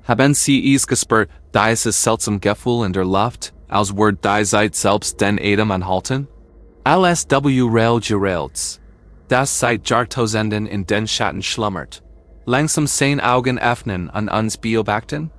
Haben Sie es gespürt, dass es seltsam Gefühl in der Luft, als Wort die Zeit selbst den Atem anhalten? LSW Rail gerelts. Das seit Jahrtausenden in den Schatten schlummert. Langsam sein Augen öffnen an uns beobachten?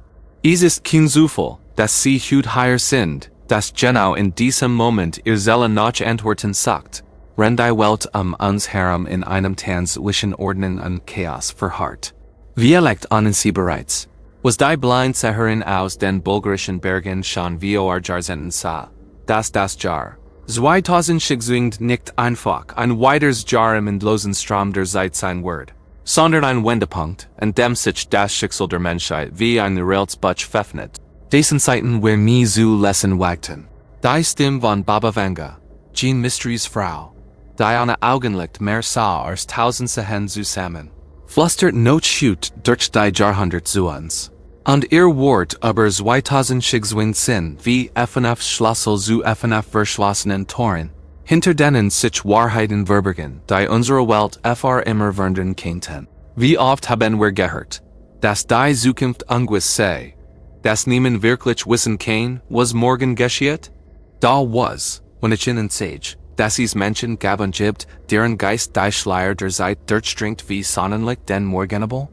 Es ist kein Zufall, dass Sie heute hier sind, dass genau in diesem Moment ihr Seele noch Antworten sagt. Wenn die Welt uns herum in einem zwischen Ordnung und Chaos verharrt. Wie legt ahnen Sie bereits? Was die Blindseherin aus den bulgarischen Bergen schon vor Jahrzehnten sah, dass das Jahr 2000 nicht einfach ein weiteres Jahr im endlosen Strom der Zeit sein wird, sondern ein Wendepunkt, an dem sich das Schicksal der Menschheit wie ein Railsbutch veröffnet. Dessen Zeiten wir nie zu lesen wagten. Die Stimme von Baba Vanga, Jean Mysteries Frau, die eine Augenlicht mehr sah als tausend Sehen zusammen, flüstert noch schut durch die Jahrhundert zu uns. Und ihr Wort über 2016 wie FNF Schlüssel zu FNF verschlossenen Toren, hinter denen sich Wahrheiten verbergen, die unsere Welt immer wundern könnten. Wie oft haben wir gehört, dass die Zukunft ungewiss sei, dass niemand wirklich wissen kann, was morgen geschieht? Da was, wenn ich ihnen sage, dass es Menschen gab und gibt, deren Geist die Schleier der Zeit durchdringt wie Sonnenlicht den Morgenabel?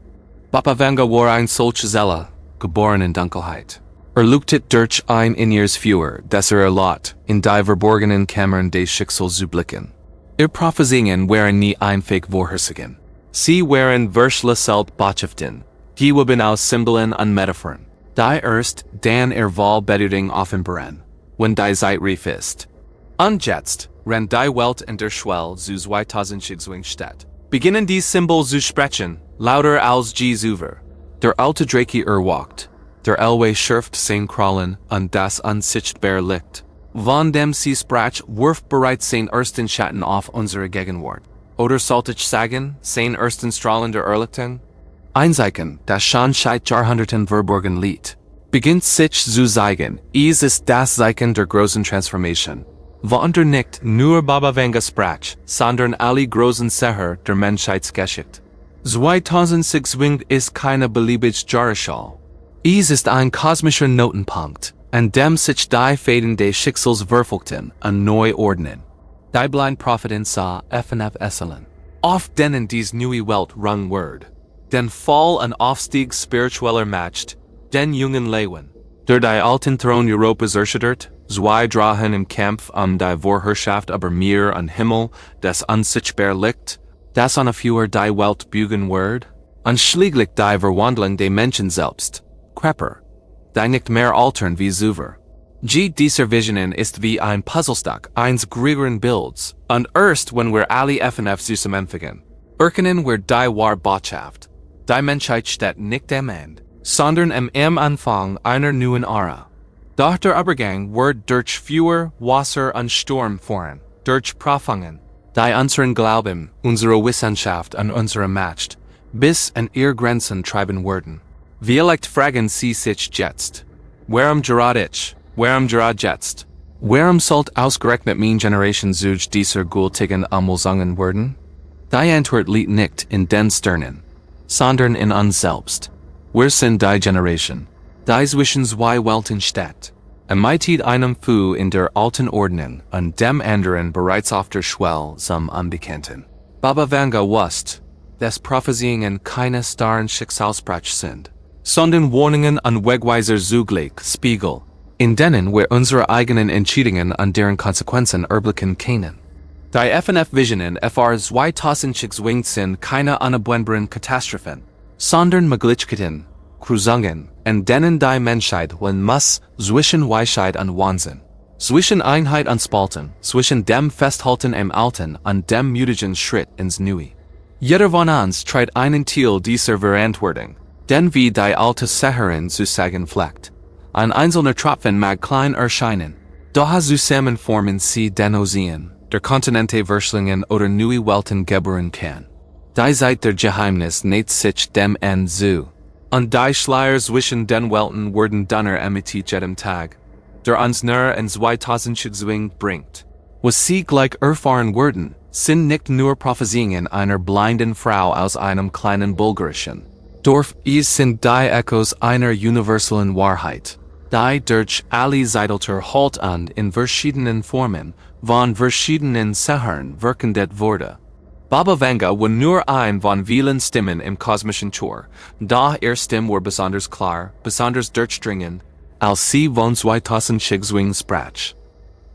Baba Vanga war ein solche Seele, geboren in Dunkelheit. Lugtet durch ein Inneres Feuer, das erlaubt, in die verborgenen Kammern des Schicksals zu blicken. Ihr Prophezeiungen waren nie einfach vorhersagen. Sie waren wörtlich selbst Botschaften, geweben aus Symbolen und Metaphoren, die erst dann Wahlbedeutung offenbaren, wenn die Zeit reif ist. Und jetzt, wenn die Welt in der Schwelle zu 2016 steht, beginnen die Symbole zu sprechen, lauter als je zuvor. Der alte Drake walkt, der Elway schürft sein Krallen und das unsichtbare Licht. Von dem sie sprach, wirft bereits sein ersten Schatten auf unsere Gegenwart. Oder sollte ich sagen, sein ersten Strahlen der Erlichtung? Ein Zeichen, das schon seit Jahrhunderten verborgen liegt, beginnt sich zu zeigen. Es ist das Zeichen der großen Transformation. Wonder nicht nur Baba Vanga sprach, sondern alle großen Seher der Menschheitsgeschichte. 2016 ist keine beliebige Jahreszahl. Es ist ein kosmischer Notenpunkt, an dem sich die Fäden des Schicksals verfolgten und neu ordnen. Die Blindpropheten sah FNF Esselen. Auf denen dies neue Welt rung wird. Den Fall und Aufstieg spiritueller Macht, den jungen Leuen, der die alten Thron Europas erschüttert, zwei Drachen im Kampf die Vorherrschaft über Meer und Himmel, das unsichtbare Licht, das eine für die Welt bügen wird, und schließlich die Verwandlung der Menschen selbst, Krepper, die nicht mehr altern wie zuvor. Dieser Visionen ist wie ein Puzzlestück eines größeren Bilds, und erst wenn wir alle FNF zusammenfügen, erkennen wir die wahre Botschaft. Die Menschheit steht nicht am Ende, sondern am Anfang einer neuen Ära. Doch der Übergang wird durch Feuer, Wasser und Sturm fahren, durch Prüfungen, die unseren Glauben, unsere Wissenschaft und unsere Macht bis an ihre Grenzen treiben werden. Vielleicht fragen Sie sich jetzt, warum gerade ich, warum gerade jetzt? Warum sollte ausgerechnet meine Generation durch dieser gültigen Umwälzungen werden? Die Antwort liegt nicht in den Sternen, sondern in uns selbst. Wir sind die Generation, die zwischen zwei Welten steht. Mit einem Fuß in der alten Ordnung und dem anderen bereits auf der Schwelle zum Unbekannten. Baba Vanga wusste, dass Prophezeiungen keine starren Schicksalsbrüche sind, sondern Warnungen und Wegweiser zugleich Spiegel, in denen wir unsere eigenen Entscheidungen und deren Konsequenzen erblicken können. Die FNF-Visionen FR 2016 sind keine unabwendbaren Katastrophen, sondern Möglichkeiten, Kruzungen, in denen die Menschheit lernen muss zwischen Weisheit und Wahnsinn, zwischen Einheit und Spalten, zwischen dem Festhalten am Alten und dem mutigen Schritt ins Neue. Jeder von uns trägt einen Teil dieser Verantwortung, denn wie die alte Seherin zu sagen pflegt, ein einzelner Tropfen mag klein erscheinen, doch zusammen formen sie den Ozean, der Kontinente Verschlingen oder neue Welten gebären kann. Die Zeit der Geheimnis näht sich dem Ende zu. Und die Schleier zwischen den Welten werden dünner mit jedem Tag, der uns näher in 2016 bringt. Was sie gleich erfahren werden, sind nicht nur Prophezeiungen einer blinden Frau aus einem kleinen bulgarischen, Dorf is sind die Echos einer universalen Wahrheit. Die durch alle Zeitalter halt und in verschiedenen Formen, von verschiedenen Sehern wirkendet wurde. Baba Vanga war nur ein von vielen Stimmen im kosmischen Chor, da Stimme war besonders klar, besonders durchdringend, als sie von 2020 sprach.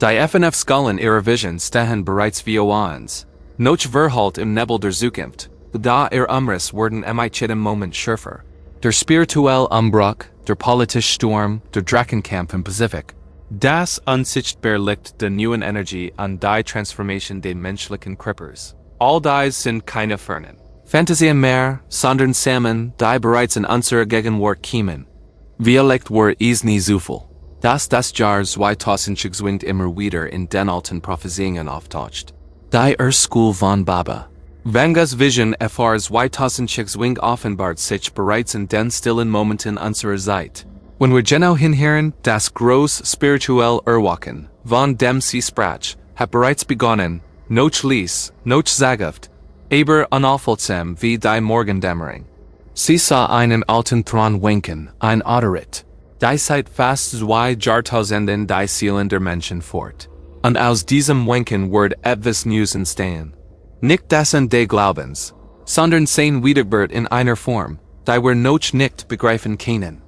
Die FNF Skullen ihrer Vision stehen bereits wie Oans, noch verhalt im Nebel der Zukunft, da Umriss wurden jedem Moment schärfer. Der spirituelle Umbruch, der politische Sturm, der Drachenkampf im Pazifik. Das unsichtbare Licht der neuen Energie an die Transformation der menschlichen Krippers. All dies sind keine Fernen. Fantasien mehr, sondern Samen, die bereits in unserer Gegenwart kämen. Vielleicht war es nie Zufall, dass das Jahr 2020 immer wieder in den alten Prophezeiungen auftaucht. Die School von Baba. Vangas Vision FR 2020 offenbart sich bereits in den stillen Momenten unserer Zeit. Wenn wir genau hinhören, das groß spirituell Erwachen von dem sie sprach, hat bereits begonnen, noch lies, noch zaghaft, aber unaufhaltsam wie die Morgendämmerung. Sie sah einen alten Thron winken, ein Autorit. Die seit fast 2 Jahrtausenden die Seelen der Menschen fort. Und aus diesem Winken wird etwas Neues entstehen. Nicht dessen des Glaubens, sondern sein Wiedergeburt in einer Form, die wir noch nicht begreifen können.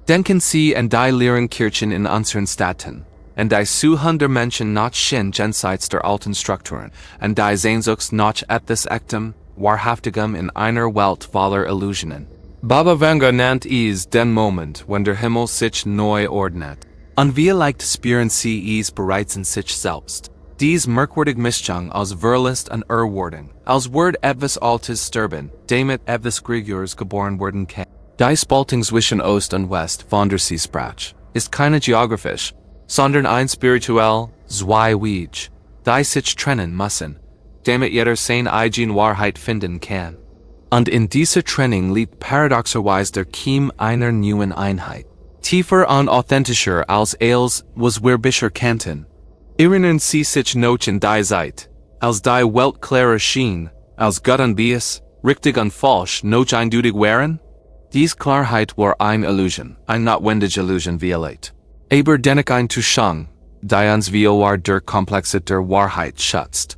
Denken Sie an die leeren Kirchen in unseren Städten, an die Suchen der Menschen nach Sinn jenseits der alten Strukturen, an die Sehnsucht nach etwas Echtem, Wahrhaftigem in einer Welt voller Illusionen. Baba Vanga nennt es den Moment, wenn der Himmel sich neu ordnet. Und vielleicht spüren Sie es bereits in sich selbst. Dies merkwürdig Mischung aus Verlust und Erwardung, als wird etwas Altes sterben, damit etwas Grigures geboren werden kann. Die Spaltung zwischen Ost und West von der sie sprach, ist keine geografisch, sondern ein spirituell, zwei Weg, die sich trennen müssen, damit jeder seine eigene Wahrheit finden kann. Und in dieser Trennung liegt paradoxerweise der Kiem einer neuen Einheit. Tiefer und authentischer als was wir bisher kannten. Erinnern Sie sich noch in die Zeit, als die Welt klarer schien, als Gott und Bias, richtig und falsch noch eindeutig waren? Dies Klarheit war eine Illusion, eine notwendige Illusion violet. Aber dennoch ein Tuschung, die uns vor der Komplexität der Wahrheit schützt.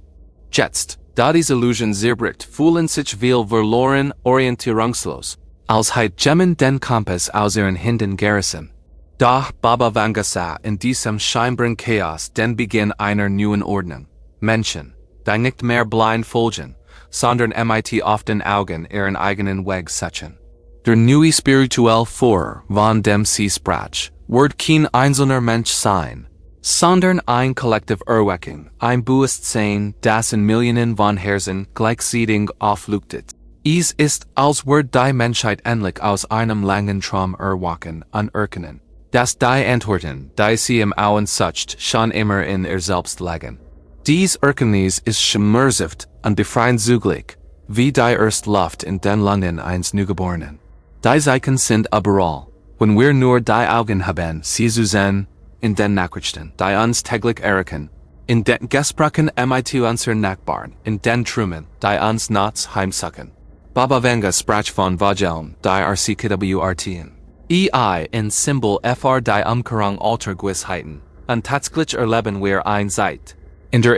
Jetzt, da diese Illusion zerbricht, fühlen sich viel verloren orientierungslos, als heit Gemmen den Kompass aus ihren Händen gerissen. Doch Baba Vanga sah in diesem scheinbaren Chaos den Beginn einer neuen Ordnung. Menschen, die nicht mehr blind folgen, sondern mit offenen Augen ihren eigenen Weg setzen. Der neue spirituelle Führer von dem sie sprach, wird kein einzelner Mensch sein, sondern ein Kollektiv Erweckung, ein Bewusstsein, das in Millionen von Herzen gleichzeitig aufleuchtet. Es ist, als wird die Menschheit endlich aus einem langen Traum erwachen und erkennen, dass die Antworten, die sie im Augen sucht, schon immer in ihr selbst liegen. Dies Erkenntnis ist schmerzhaft und befreiend zugleich, wie die erste Luft in den Lungen eines Neugeborenen. Die Zeichen sind überall, wenn wir nur die Augen haben, sie zu sehen, in den Nachrichten, die uns täglich erreichen, in den Gesprächen mit unseren Nachbarn, in den Trümmern, die uns nachts heimsuchen. Baba Vanga sprach von Vageln, die RCKWRTen. In Symbol FR die Umkehrung alter Gewissheiten, und tatsächlich erleben wir ein Zeit, in der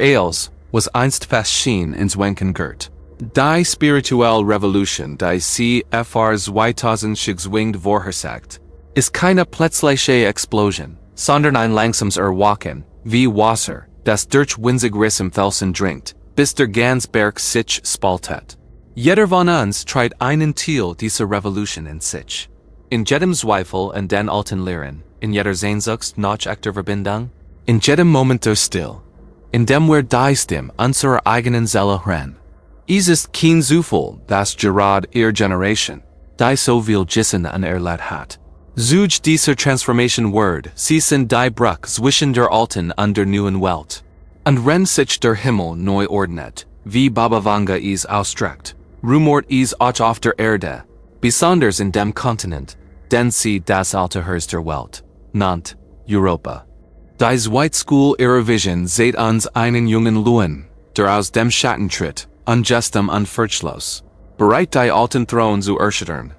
was einst fest schien ins Wanken gehört. Die spirituelle Revolution, die sie FR 2020 vorhersagt, ist keine plötzliche Explosion, sondern ein langsames Erwachen, wie Wasser, das durch winzig Riss im Felsen dringt, bis der ganze Berg sich spaltet. Jeder von uns trägt einen Teil dieser Revolution in sich. In jedem Zweifel an den alten Lehren, in jeder Sehnsucht nach echter Verbindung, in jedem Moment der Still, in dem wir die Stimme unserer eigenen Seele hören. Es ist kein Zufall, dass gerade ihre Generation, die so viel Wissen an erlebt hat. Durch dieser Transformation Word, sie sind die Bruch zwischen der alten und der neuen Welt. Und wenn sich der Himmel neu ordnet, wie Baba Vanga es ausdrückt, rumort es auch auf der Erde, besonders in dem Kontinent, den sie das alte Herz der Welt nannt, Europa. Die White School ihrer Vision seht uns einen jungen Luan, der aus dem Schatten tritt, ungestem und furchtlos, bereit die alten Thron zu erschüttern.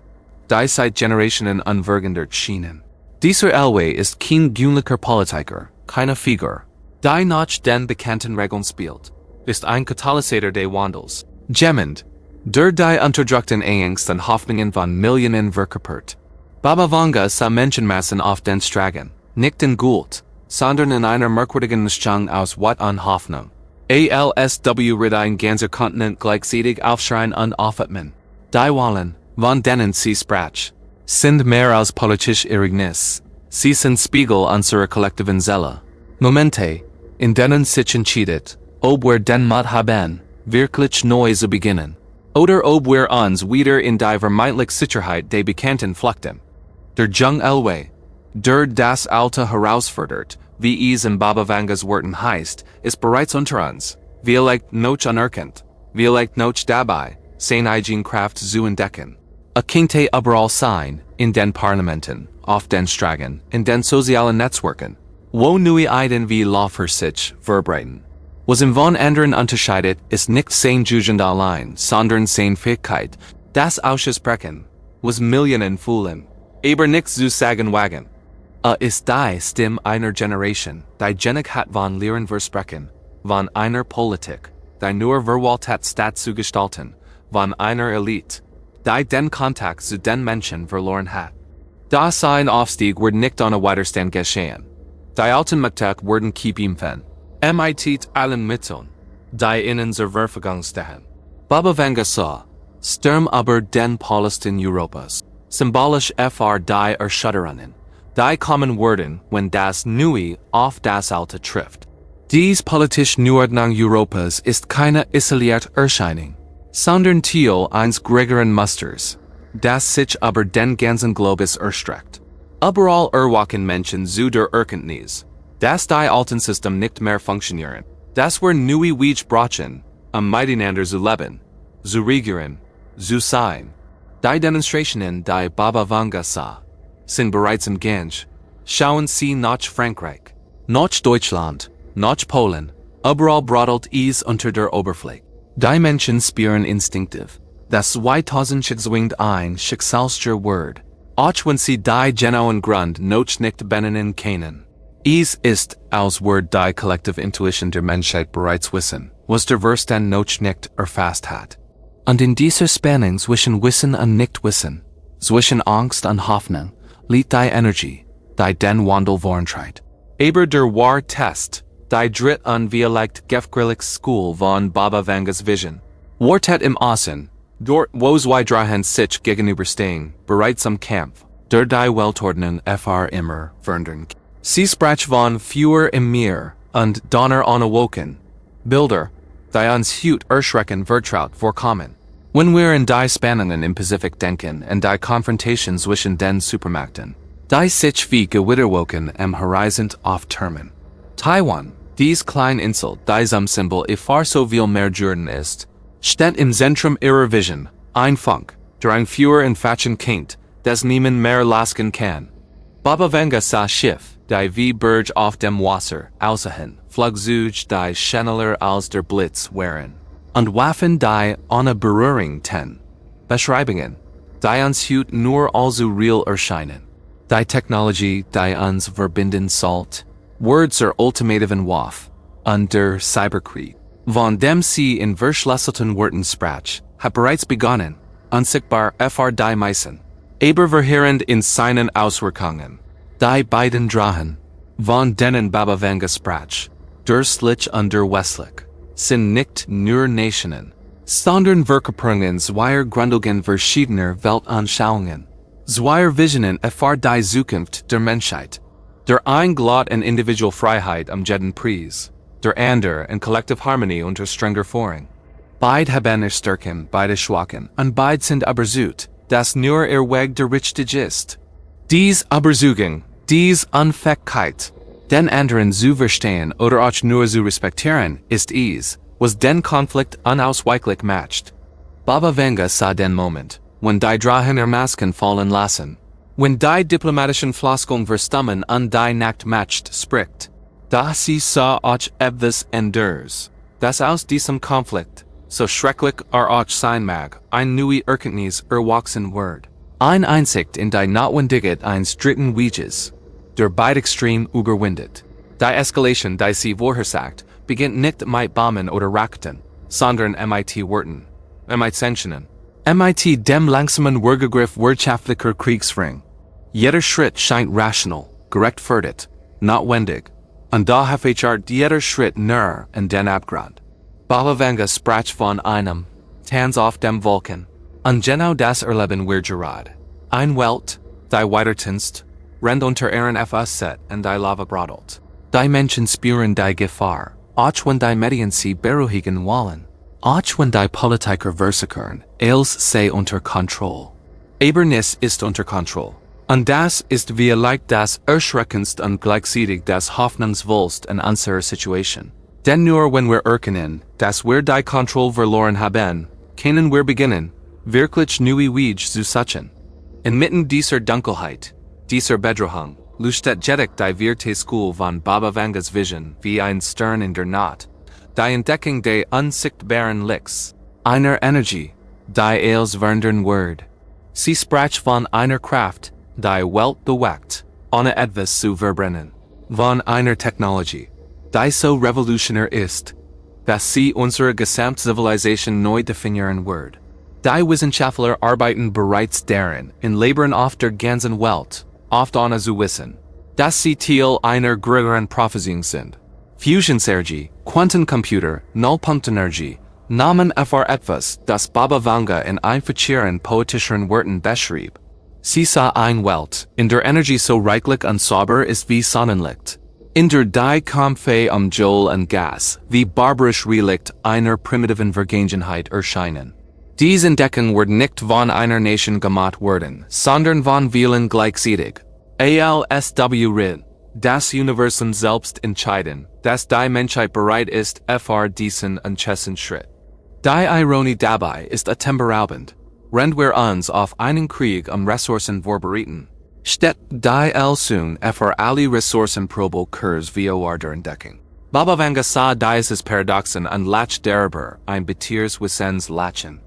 die seit Generationen unvergender Schienen. Dieser Elway ist kein gewöhnlicher Politiker, keine Figur. Die nach den bekannten Regeln spielt, ist ein Katalysator des Wandels. Gemmend, der die unterdrückten Angst und Hoffnungen von Millionen verkörpert. Baba Vanga sah Menschenmassen auf den Straßen, nicht in Gold, sondern in einer merkwürdigen Mischung aus Wut und Hoffnung. ALSW wird ein ganzer Kontinent gleichzeitig aufschreien und aufatmen. Die Wahlen, von denen sie sprach, sind mehr als politisch Ereignis. Sie sind Spiegel unserer kollektiven Seele. Momente, in denen sich entscheidet, ob wir den Mut haben, wirklich neu zu beginnen. Oder ob wir uns wieder in die vermeintliche Sicherheit des Bekannten flüchten. Der Jung Elway, der das Alte herausfordert, wie es in Baba Vangas Worten heißt, ist bereits unter uns. Vielleicht noch anerkannt, vielleicht noch dabei, seine eigene Kraft zu entdecken. Könnte überall sein, in den Parlamenten, auf den Straßen, in den sozialen Netzwerken, wo neue Ideen wie Laufer sich verbreiten. Was im von anderen unterscheidet, ist nicht sein Jugend allein, sondern seine Fähigkeit, das auszusprechen, was Millionen fühlen, aber nicht zu sagen wagen. Ist die Stimme einer Generation, die genig hat von Lehren versprechen, von einer Politik, die nur verwollt hat statt zu gestalten, von einer Elite, die den Kontakt zu den Menschen verloren hat. Da sein Aufstieg wird nicht ohne Widerstand geschehen. Die alten Mächte werden kämpfen. Mit allen Mitteln, die ihnen zur Verfügung stehen. Baba Vanga sah, Sturm über den Palästin Europas, symbolisch die Erschütterungen, die kommen werden, wenn das Neue auf das Alte trifft. Dies politische Neuordnung Europas ist keine isolierte Erscheinung, sondern Teil eines größeren Musters, das sich über den ganzen Globus erstreckt. Überall erwachen Menschen zu der Erkenntnis, dass die alten System nicht mehr funktionieren, dass wir neue Wege brauchen, miteinander zu leben, zu regieren, zu sein. Die Demonstrationen, die Baba Vanga sah, sind bereits im Gange. Schauen Sie nach Frankreich, nach Deutschland, nach Polen, überall brodelt es unter der Oberfläche. Die Menschen spüren instinktiv, dass 2000 ein Schicksalscher Wort, auch wenn sie die genauen Grund noch nicht benennen können. Es ist, als wir die kollektive Intuition der Menschheit bereits wissen, was der Verstand noch nicht erfasst hat. Und in dieser Spannung zwischen Wissen und Nichtwissen, zwischen Angst und Hoffnung, liegt die Energie, die den Wandel vorantreibt. Aber der wahre Test, die dritt und vielleicht gefährliche School von Baba Vangas Vision, wartet im Außen, dort wo zwei Drachen sich gegenüberstehen, bereits am Kampf, der die Weltordnung immer verandern. Sie sprach von Feuer im Meer und Donner unawoken, Bilder, die uns heute erschrecken vertraut vorkommen. Wenn wir in die Spannungen im Pazifik denken und die Konfrontation zwischen den Supermächten, die sich wie gewitterwoken am Horizont auftürmen. Taiwan, dies kleine Insel, die zum Symbol ifar so viel mehr Jordan ist, steht im Zentrum ihrer Vision, ein Funk, der ein Feuer in Fachen kennt, das niemand mehr lasken kann. Baba Vanga sah Schiff, die wie Berge auf dem Wasser, außerhin, Flugzeuge, die schneller als der Blitz wären, und Waffen, die ohne Berührung ten. Beschreibungen, die uns heute nur allzu real erscheinen. Die Technologie, die uns verbinden sollt, Words are ultimativen Waff, und der Cyberkrieg, von dem sie in verschlüsselten Worten sprach, hat bereits begonnen, unsichtbar die meisten, aber verheerend in seinen Auswirkungen. Die beiden Drachen, von denen Baba Vanga sprach, der Schlich und der Westlich, sind nicht nur Nationen, sondern Verkörperungen zweier grundlegend verschiedener Weltanschauungen, zweier Visionen die Zukunft der Menschheit. Der ein glaubt an Individualfreiheit jeden Preis, der andere an Collective Harmony unter strenger Führung. Beide haben ihre Stärken, beide Schwachen, und beide sind überzeugt, dass nur ihr Weg der richtige ist. Dies Überzeugung, dies Unfähigkeit, den anderen zu verstehen oder auch nur zu respektieren, ist es, was den Konflikt unausweichlich macht. Baba Vanga sah den Moment, wenn die Drachen ihre Masken fallen lassen, wenn die diplomatischen Floskeln verstummen und die Nacht macht spricht. Da sie sah auch etwas anders, dass aus diesem Konflikt, so schrecklich auch sein mag, ein neue Erkenntnis erwachsen wird. Ein Einsicht in die Notwendigkeit eines dritten Weges. Der beide extrem überwindet. Die Eskalation die sie veroorzaakt, beginnt nicht mit Bomben oder Raketen, sondern mit Worten, mit Sensionen, mit dem langsamen Würgegriff wirtschaftlicher Kriegsführung. Jeder Schritt scheint rational, gerechtfertigt, notwendig, und daher fährt jeder Schritt näher an den Abgrund. Baba Vanga sprach von einem Tanz auf dem Vulkan, und genau das erleben wir gerade. Ein Welt, die weitertanzt, rennt unter ihren Fäusten und die Lava brodelt. Die Menschen spüren die Gefahr, auch wenn die Medien sie beruhigen wollen, auch wenn die Politiker versichern, alles sei unter Kontrolle. Aber nichts ist unter Kontrolle. Und das ist vielleicht das Erschreckendste und gleichzeitig das Hoffnungsvollste in unserer Situation. Denn nur wenn wir erkennen, dass wir die Kontrolle verloren haben, können wir beginnen, wirklich neue Wege zu suchen. Inmitten dieser Dunkelheit, dieser Bedrohung, leuchtet jedoch die vierte School von Baba Vangas Vision wie ein Stern in der Nacht, die Entdeckung des unsichtbaren Lichts, einer Energie, die als wandern wird. Sie sprach von einer Kraft, die Welt bewegt, ohne etwas zu verbrennen, von einer Technologie, die so revolutionär ist, dass sie unsere Gesamtzivilisation neu definieren wird. Die Wissenschaftler arbeiten bereits daran, in Labern auf der ganzen Welt, oft ohne zu wissen, dass sie Teil einer größeren Prophezeiung sind. Fusionsenergie, Quantencomputer, Nullpunktenergie, Namen für etwas, das Baba Vanga in einfacheren poetischen Worten beschrieb. Sie sah eine Welt, in der Energie so reichlich und sauber ist wie Sonnenlicht, in der die Kampfe Joel und Gas, wie barbarisch Relikt einer primitiven Vergangenheit erscheinen. Dies Entdecken wird nicht von einer Nation gemacht werden, sondern von vielen gleichzeitig. ALSW das Universum selbst entscheiden, dass die Menschheit bereit ist, diesen unchessen Schritt. Die Ironie dabei ist atemberaubend. Rennt wir uns auf einen Krieg Ressourcen vorbereiten, statt die soon alle Ressourcenprobe Kurs vor der Entdeckung. Baba Vanga sah dieses Paradoxen und latcht darüber ein Betiers Wissens latchen.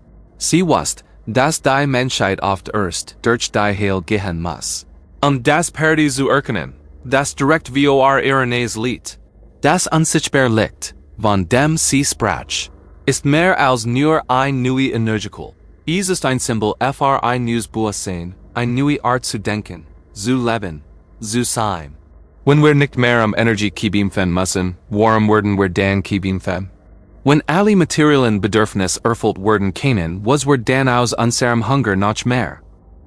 Sie wusste, dass die Menschheit oft erst durch die Heil gehen muss. Das Paradies zu erkennen, das direkt vor ihres Lied. Das unsichtbare Licht, von dem sie sprach, ist mehr als nur ein neue Energiequelle. Es ist ein Symbol für ein neues Bewusstsein, eine neue Art zu denken, zu leben, zu sein. Wenn wir nicht mehr Energie kibimpfen müssen, warum werden wir dann kibimpfen? Wenn alle materiellen Bedürfnisse erfüllt werden können, was wir dann aus unserem Hunger noch mehr?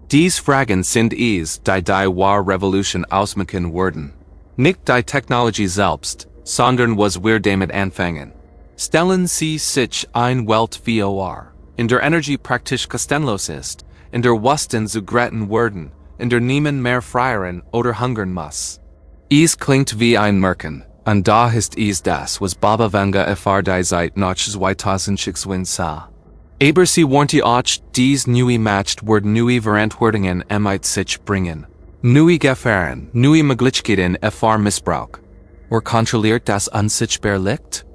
Dies Fragen sind es, die wahre Revolution ausmachen werden. Nicht die Technologie selbst, sondern was wir damit anfangen. Stellen Sie sich ein Welt vor, in der Energie praktisch kostenlos ist, in der Westen zu graten werden, in der niemand mehr frieren oder hungern muss. Es klingt wie ein Märchen, und da ist es das, was Baba Vanga die Zeit nach 2006 sah. Aber sie warnte auch, dies neue Macht wird neue Verantwortungen mit sich bringen. Neue Gefahren, neue Möglichkeiten für Missbrauch. Wer kontrolliert das unsichtbare Licht?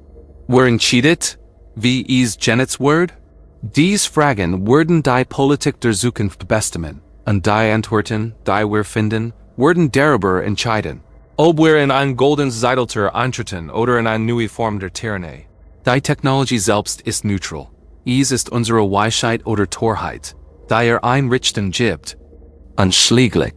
Wer entscheidet, wie es genutzt wird? Dies Fragen werden die Politik der Zukunft bestimmen, und die Antworten, die wir finden, werden darüber entscheiden, ob wir in ein goldenes Zeitalter eintreten oder in eine neue Form der Tyrannie. Die Technologie selbst ist neutral. Es ist unsere Weisheit oder Torheit, die einrichten gibt. Und schließlich,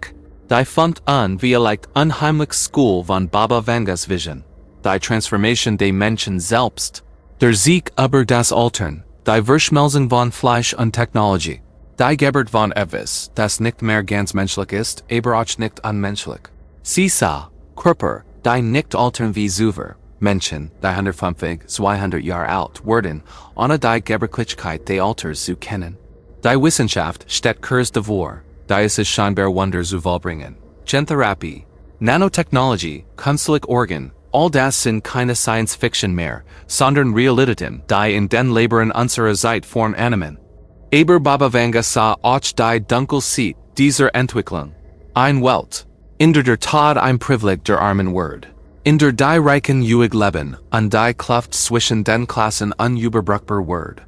die fängt an wie leicht unheimlich School von Baba Vangas Vision, die Transformation des Menschen selbst, der Sieg über das Altern, die Verschmelzung von Fleisch und Technologie, die Geburt von etwas, das nicht mehr ganz menschlich ist, aber auch nicht unmenschlich. Sie sah, Körper, die nicht altern wie Zuver, Menschen, die 150, 200 Jahre alt werden, ohne die Gebrechlichkeit des Alters zu kennen. Die Wissenschaft steht kurz davor, die es scheinbar Wunder zu vollbringen. Gentherapie, Nanotechnologie, künstliche Organ, all das sind keine Science Fiction mehr, sondern Realitäten, die in den Lebern unserer Zeit Form annehmen. Aber Baba Vanga sah auch die Dunkelheit dieser Entwicklung. Ein Welt, in der Tod ein Privileg der armen wird. In der die Reichen Leben, und die Kluft zwischen den Klassen unüberbrückbar wird.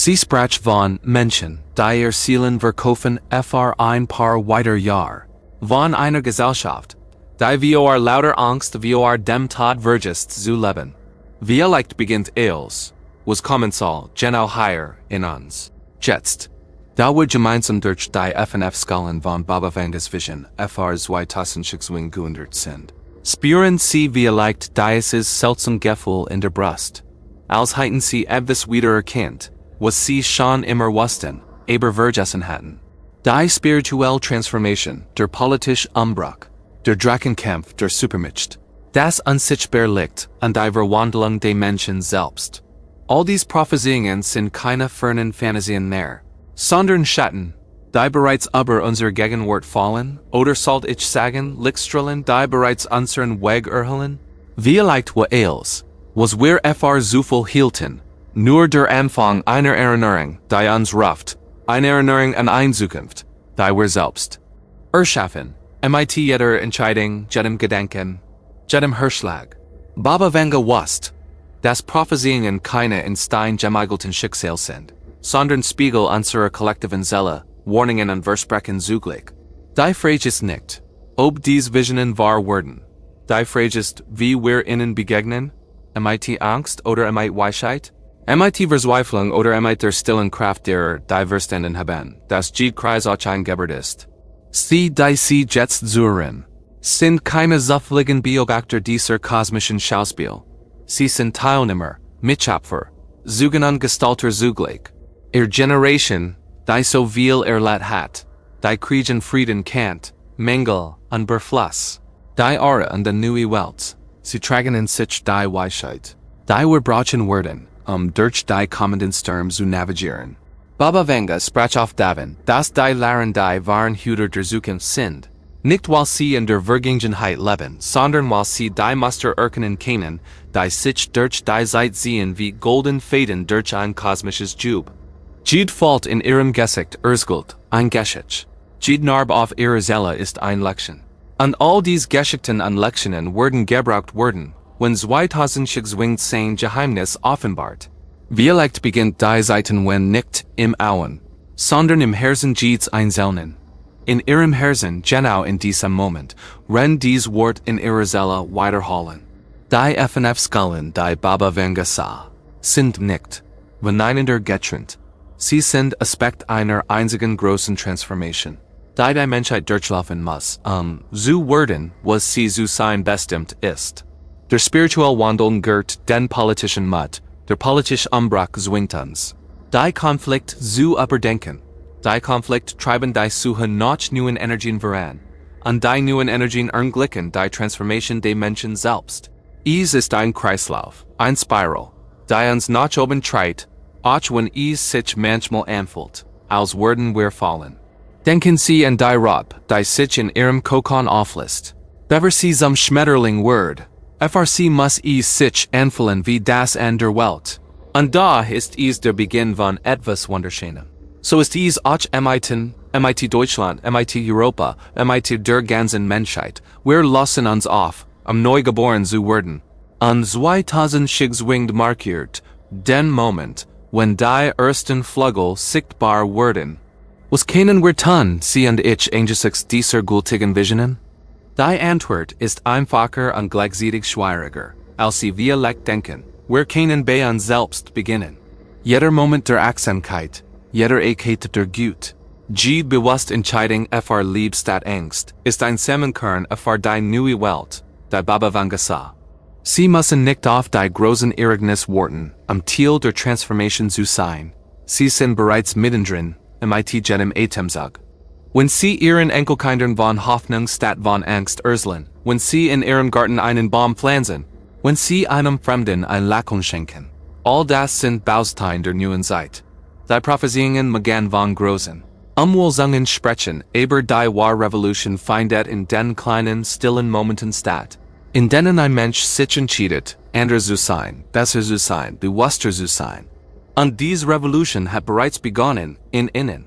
Sie sprach von Menschen, die ihr Seelen verkaufen fr ein paar weiter Jahr. Von einer Gesellschaft, die vor lauter Angst vor dem Tod vergisst zu leben. Vielleicht beginnt alles, was kommen soll, genau hier in uns. Jetzt. Da wir gemeinsam durch die FNF-Skalen von Baba Vangas Vision fr 2000 sind. Spüren Sie vielleicht dieses seltsam Gefühl in der Brust. Als hätten Sie etwas wiedererkannt, was Sie schon immer wussten, aber vergessen hatten. Die spirituelle Transformation, der politische Umbruch, der Drachenkampf der Supermacht, das unsichtbare Licht an die Verwandlung der Menschen selbst. All diese Prophezeiungen sind keine fernen Fantasien mehr, sondern Schatten, die bereits über unser Gegenwart fallen, oder sollt ich sagen, Lichtstrahlen, die bereits unseren Weg erhellen? Vielleicht war es, was wir fr so viel hielten, nur der Anfang einer Erinnerung, die uns ruft, eine Erinnerung an eine Zukunft, die wir selbst erschaffen, mit jeder Entscheidung, jedem Gedanken, jedem Herschlag. Baba Vanga wusste, dass Prophezeiungen keine in Stein gemeigelten Schicksal sind, sondern Spiegel unserer kollektiven Seele, Warnungen und Versprechen zugleich. Die fragest nicht, ob dies Visionen wahr werden. Die fragest, wie wir ihnen begegnen, mit Angst oder mit Weisheit? Mit Verzweiflung oder mit der stillen Kraft derer, die verstanden haben, dass Jed Kreis auch eingebert ist. Sie, die Sie jetzt zuhören, sind keine zufälligen Beobachter dieser kosmischen Schauspiel. Sie sind Teilnehmer, Mitschöpfer, sogenannte Gestalter zugleich. Generation, die so viel erlebt hat, die Kriegen Frieden kennt, Mängel und Berfluss, die Aura und die neue Welt, sie tragen in sich die Weisheit, die wir brauchen werden, durch die kommenden Sturm zu navigieren. Baba Vanga sprach auf davon, dass die Laren die wahren Hüter der Zukunft sind, nicht weil sie in der Vergangenheit leben, sondern weil sie die Muster erkennen können, die sich durch die Zeit sehen wie golden Fäden durch ein kosmisches Jub. Jed fällt in ihrem Gesicht erzgult, ein Geschicht. Jed Narb auf ihrer Seele ist ein Lektion. Und all dies Geschichten und Lektionen werden gebraucht werden, wenn 2016 Geheimnis offenbart. Vielleicht beginnt die Seiten wenn nicht im Auen, sondern im Herzen Jeds Einzelnen. In ihrem Herzen, genau in diesem Moment, rennt dies Wort in ihrer Seele weiterholen. Die FNF-Skalen, die Baba Vanga sah, sind nicht voneinander getrennt. Sie sind Aspekt einer einzigen großen Transformation. Die Menschheit durchlaufen muss, zu werden, was sie zu sein bestimmt ist. Der spirituelle Wandel gehört den politischen Mut, der politische Umbruch zwingt uns. Die Konflikt zu überdenken. Die Konflikt treiben die Suche nach neuen Energien voran. Und die neuen Energien ermöglichen die Transformation der Menschen selbst. Es ist ein Kreislauf, ein Spiral, die uns nach oben treibt, auch wenn es sich manchmal anfühlt, als würden wir fallen. Denken Sie an die Rob, die sich in ihrem Kokon auflöst. Bever Sie zum Schmetterling Word. FRC muss es sich anfühlen wie das an der Welt. Und da ist es der Beginn von etwas Wunderschönem. So ist es auch MIT Deutschland, MIT Europa, MIT der ganzen Menschheit. Wir lassen uns auf, neu geboren zu werden. Und 2016 markiert den Moment, wenn die ersten Flügel sichtbar werden. Was können wir tun, Sie und ich angesichts dieser gültigen Visionen? Die Antwort ist einfacher und gleichzeitig schwieriger, als Sie vielleicht denken. Wir können bei uns selbst beginnen. Jeder Moment der Achtsamkeit, jeder Eckheit der Gut, die bewusste Entscheidung fr Liebe statt Angst, ist ein Samenkern fr die neue Welt, die Baba Vanga sah. Sie müssen nicht auf die großen Ereignisse warten, Ziel der Transformation zu sein. Sie sind bereits mittendrin, mit jedem Atemzug. Wenn Sie Ihren Enkelkindern von Hoffnung statt von Angst erzählen, wenn Sie in Ihrem Garten einen Baum pflanzen, wenn Sie einem Fremden ein Lächeln schenken, all das sind Bausteine der neuen Zeit. Die Prophezeiungen mögen von großen Umwälzungen sprechen, aber die wahre Revolution findet in den kleinen, stillen Momenten statt, in denen ein Mensch sich entscheidet, anders zu sein, besser zu sein, bewusster zu sein. Und diese Revolution hat bereits begonnen, in Ihnen.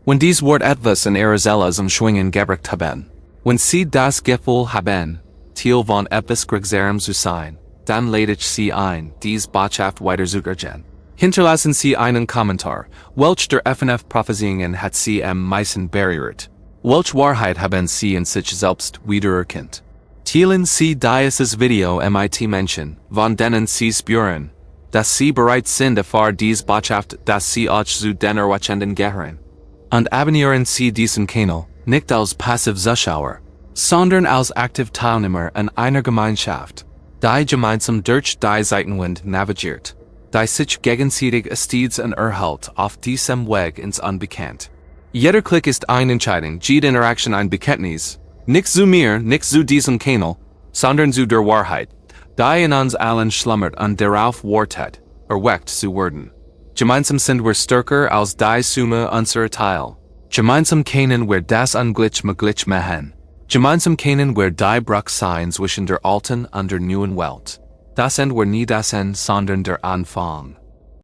Wenn dies Wort etwas in ihrer Seele zum Schwingen gebracht haben, wenn Sie das Gefühl haben, Teil von etwas Größerem zu sein, dann lade ich Sie ein, dies Botschaft weiterzugeben. Hinterlassen Sie einen Kommentar. Welch der FNF Prophezeiungen hat Sie am meisten berührt? Welch Wahrheit haben Sie in sich selbst wiedererkannt? Teilen Sie dieses Video mit Menschen, von denen Sie spüren, dass Sie bereit sind für diese Botschaft, dass Sie euch zu den Erwachenden gehören. Und abonnieren Sie diesen Kanal, nicht als passiv Zuschauer, sondern als aktiv Teilnehmer in einer Gemeinschaft, die gemeinsam durch die Zeitenwind navigiert, die sich gegenseitig stets und erhält auf diesem Weg ins Unbekannt. Jeder Klick ist eine Entscheidung, jede Interaktion ein Bekenntnis, nicht zu mir, nicht zu diesem Kanal, sondern zu der Wahrheit, die in uns allen schlummert und darauf wartet, erweckt zu werden. Gemeinsam sind wir stärker als die Summe unserer Teil. Gemeinsam können wir das Unglück möglich machen. Gemeinsam können wir die Bruch sein zwischen der alten und der neuen Welt. Das sind wir nie das Ende, sondern der Anfang.